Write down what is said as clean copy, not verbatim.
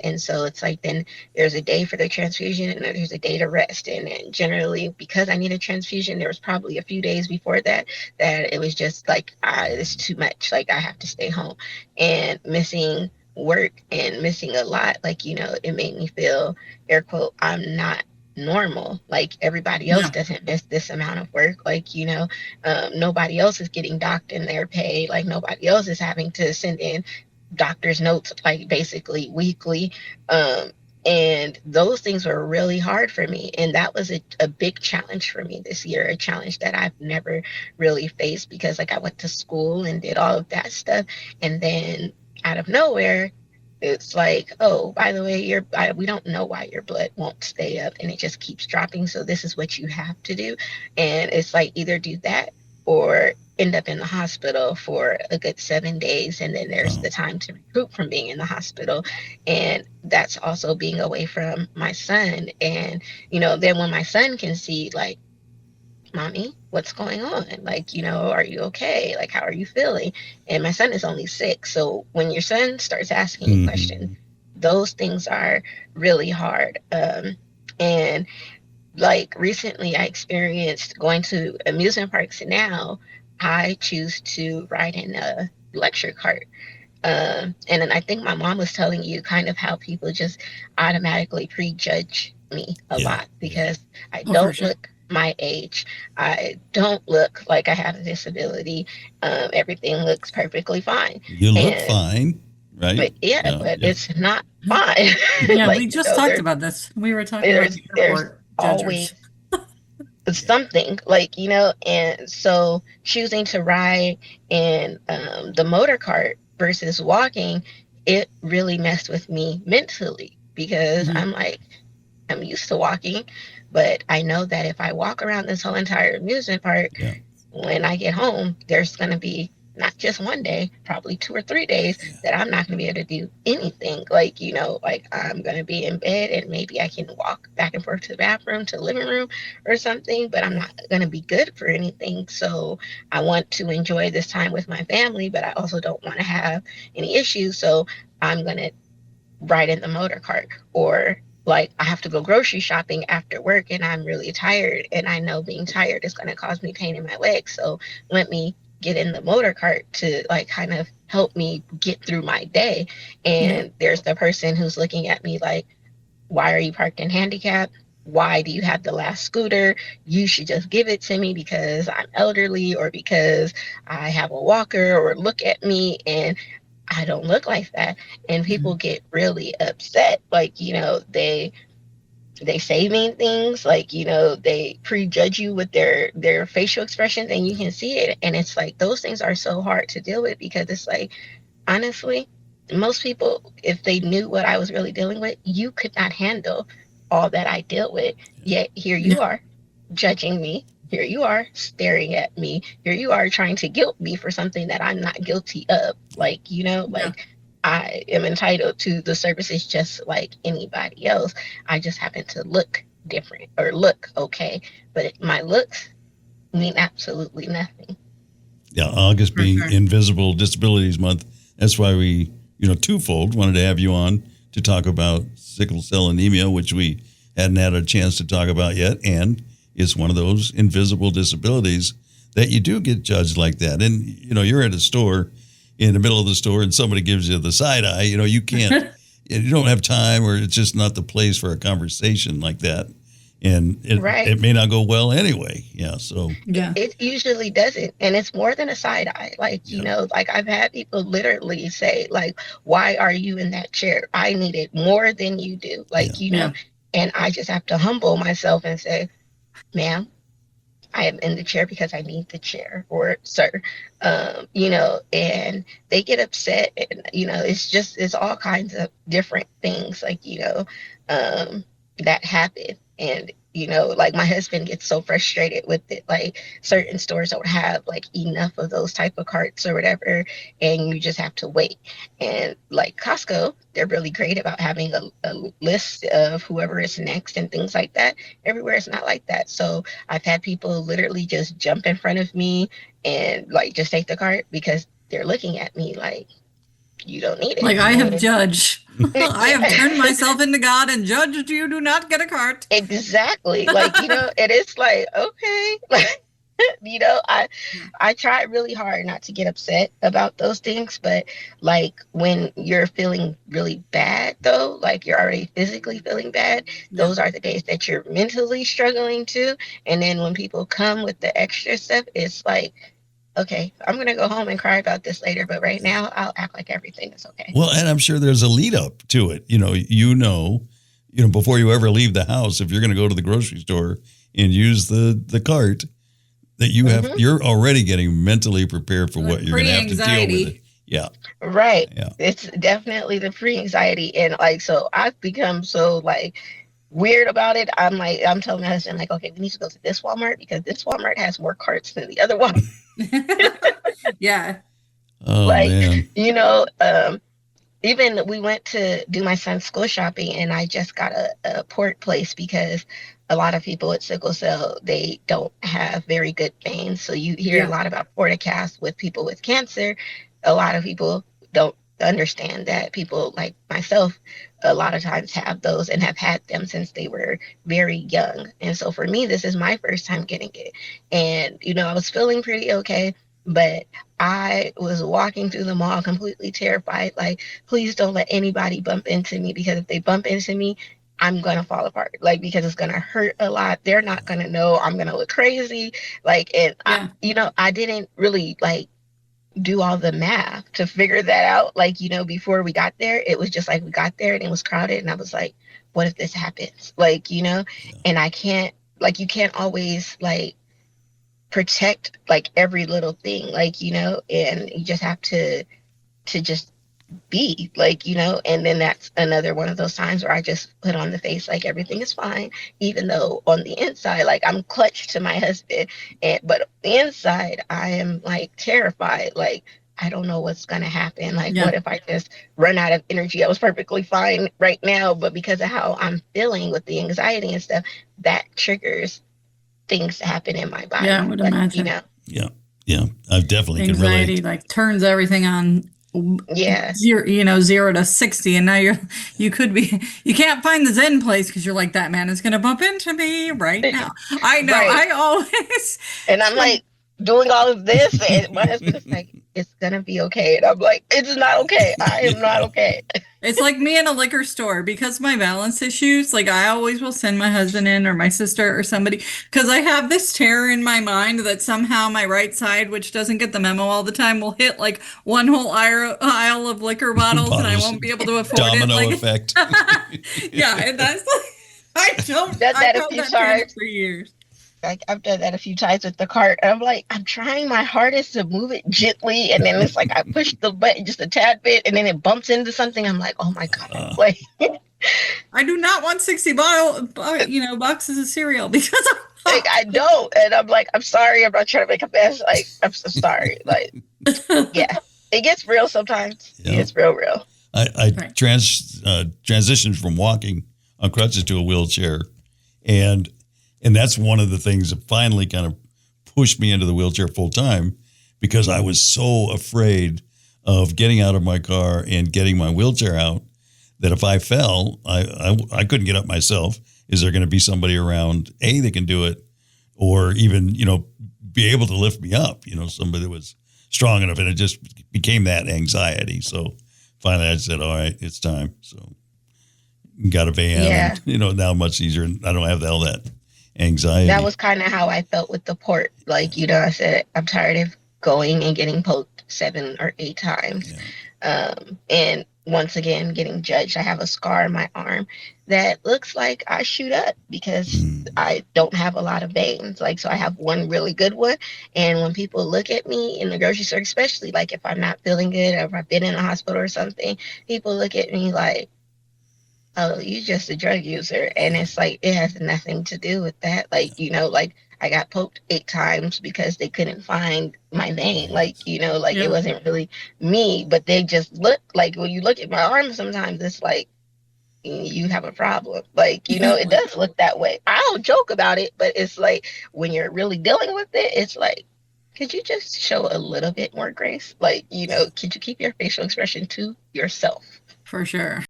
And so it's like, then there's a day for the transfusion and then there's a day to rest. And then generally, because I need a transfusion, there was probably a few days before that that it was just like, it's too much. Like, I have to stay home. And missing work and missing a lot, like, it made me feel, air quote, I'm not normal. Like, everybody else Yeah. doesn't miss this amount of work. Like, nobody else is getting docked in their pay. Like, nobody else is having to send in doctor's notes, like, basically weekly. um and those things were really hard for me, and that was a big challenge for me this year, a challenge that I've never really faced, because like I went to school and did all of that stuff, and then out of nowhere it's like, oh, by the way, we don't know why your blood won't stay up and it just keeps dropping, so this is what you have to do. And it's like, either do that or end up in the hospital for a good 7 days, and then there's Wow. the time to recoup from being in the hospital. And that's also being away from my son. And then when my son can see, like, mommy, what's going on? Like, are you okay? Like, how are you feeling? And my son is only 6. So when your son starts asking you questions, Hmm. those things are really hard. And like, recently I experienced going to amusement parks. Now I choose to ride in a lecture cart. And then I think my mom was telling you kind of how people just automatically prejudge me a Yeah. lot Yeah. because I Oh, for don't sure. look my age. I don't look like I have a disability. Everything looks perfectly fine. You look And fine, right? but yeah, Yeah. but Yeah. it's not fine. Yeah, Like, we just talked about this. We were talking about the there's airport always judgers. Yeah. something, like, and so choosing to ride in the motor cart versus walking, it really messed with me mentally, because Mhm. I'm like, I'm used to walking, but I know that if I walk around this whole entire amusement park, Yeah. when I get home, there's going to be not just one day, probably 2 or 3 days Yeah. that I'm not going to be able to do anything. Like, like, I'm going to be in bed and maybe I can walk back and forth to the bathroom, to the living room or something, but I'm not going to be good for anything. So I want to enjoy this time with my family, but I also don't want to have any issues. So I'm going to ride in the motor cart. Or like, I have to go grocery shopping after work and I'm really tired, and I know being tired is going to cause me pain in my legs, so let me get in the motor cart to, like, kind of help me get through my day. Yeah. And there's the person who's looking at me like, why are you parked in handicap? Why do you have the last scooter? You should just give it to me because I'm elderly, or because I have a walker, or look at me. And I don't look like that. And people Mhm. get really upset. Like, they say mean things, like, they prejudge you with their facial expressions, and you can see it. And it's like, those things are so hard to deal with, because it's like, honestly, most people, if they knew what I was really dealing with, you could not handle all that I deal with. Yet here you Yeah. are, judging me. Here you are staring at me. Here you are trying to guilt me for something that I'm not guilty of. Like, Yeah. like, I am entitled to the services just like anybody else. I just happen to look different or look okay, but my looks mean absolutely nothing. Yeah. August For being sure. Invisible Disabilities Month. That's why we, twofold wanted to have you on to talk about sickle cell anemia, which we hadn't had a chance to talk about yet. And it's one of those invisible disabilities that you do get judged like that. And, you're at a store in the middle of the store and somebody gives you the side eye, you can't, you don't have time, or it's just not the place for a conversation like that. And Right. it may not go well anyway. Yeah. So, Yeah. It usually doesn't. And it's more than a side eye. Like, yeah. like, I've had people literally say, like, why are you in that chair? I need it more than you do. Yeah. Like, Yeah. and I just have to humble myself and say, ma'am, I am in the chair because I need the chair, or sir, and they get upset. And, it's all kinds of different things, like, that happen. And, like, my husband gets so frustrated with it. Like, certain stores don't have, like, enough of those type of carts or whatever, and you just have to wait. And like Costco, they're really great about having a list of whoever is next and things like that. Everywhere it's not like that. So I've had people literally just jump in front of me and, like, just take the cart because they're looking at me like, you don't need it. Like I have And judged. I have yeah, turned myself into God and judged you do not get a cart. exactly. Like, and it's like, okay. Like, you know, I Yeah. I try really hard not to get upset about those things, but like when you're feeling really bad though, like you're already physically feeling bad, Yeah. those are the days that you're mentally struggling too. And then when people come with the extra stuff, it's like, okay, I'm gonna go home and cry about this later, but right now I'll act like everything is okay. Well, and I'm sure there's a lead up to it. Before you ever leave the house, if you're going to go to the grocery store and use the cart, that Hmm. you're already getting mentally prepared for what Like you're going to have to deal with it. pre-anxiety. Yeah, Right. yeah. It's definitely the pre-anxiety. And like, so I've become so like weird about it. I'm telling my husband, like, okay, we need to go to this Walmart because this Walmart has more carts than the other one. Yeah. Oh Like, man. you know, even we went to do my son's school shopping and I just got a port place because a lot of people with sickle cell, they don't have very good veins. So you hear a Yeah. lot about portacasts with people with cancer. A lot of people don't understand that people like myself a lot of times have those and have had them since they were very young. And so for me, this is my first time getting it. And, I was feeling pretty okay, but I was walking through the mall completely terrified, like, please don't let anybody bump into me because if they bump into me, I'm gonna fall apart. Like because it's gonna hurt a lot. They're not gonna know. I'm gonna look crazy. Like and Yeah. I didn't really like do all the math to figure that out. Like, before we got there, it was just like we got there and it was crowded and I was like, what if this happens? Like, Yeah. and I can't like you can't always like protect like every little thing, like, and you just have to just be like, and then that's another one of those times where I just put on the face like everything is fine, even though on the inside, like I'm clutched to my husband, but inside I am like terrified, like I don't know what's gonna happen. Like, Yeah. what if I just run out of energy? I was perfectly fine right now, but because of how I'm feeling with the anxiety and stuff, that triggers things to happen in my Yeah, I body. would Like, imagine. Yeah. Yeah. I definitely can Anxiety relate. like turns everything on yeah, 0 to 60, and now you can't find the Zen place because you're like, that man is gonna bump into me right now. I know. right. I always And I'm like doing all of this, and my husband is like, "It's gonna be okay," and I'm like, "It's not okay. I am not Yeah. okay." It's like me in a liquor store because my balance issues. Like I always will send my husband in or my sister or somebody because I have this terror in my mind that somehow my right side, which doesn't get the memo all the time, will hit like one whole aisle of liquor bottles and I Bottles. won't be able to afford it. Domino Like, effect. yeah, and that's like Done I've that a held few that panic times. for years. Like I've done that a few times with the cart, and I'm like, I'm trying my hardest to move it gently, and then it's like I push the button just a tad bit, and then it bumps into something. I'm like, oh my god, Uh, like, I do not want 60 boxes of cereal because I'm like I don't, and I'm like, I'm sorry, I'm not trying to make a mess. Like, I'm so sorry. Like, not. yeah, it gets real sometimes. It yeah. gets real. I Right. transitioned from walking on crutches to a wheelchair, and that's one of the things that finally kind of pushed me into the wheelchair full time because I was so afraid of getting out of my car and getting my wheelchair out that if I fell, I couldn't get up myself. Is there going to be somebody around that can do it, or even be able to lift me up? Somebody that was strong enough, and it just became that anxiety. So finally, I said, "All right, it's time." So got a van, Yeah. and now much easier. I don't have all that anxiety. That was kind of how I felt with the port. Like, I said, I'm tired of going and getting poked 7 or 8 times. Yeah. And once again, getting judged. I have a scar on my arm that looks like I shoot up because I don't have a lot of veins. Like, so I have one really good one. And when people look at me in the grocery store, especially like if I'm not feeling good or if I've been in a hospital or something, people look at me like, oh, you just a drug user. And it's like, it has nothing to do with that. Like, like I got poked 8 times because they couldn't find my vein. Like, like Yeah. it wasn't really me, but they just look like when you look at my arm, sometimes it's like, you have a problem. Like, it does look that way. I don't joke about it, but it's like when you're really dealing with it, it's like, could you just show a little bit more grace? Like, could you keep your facial expression to yourself? For sure.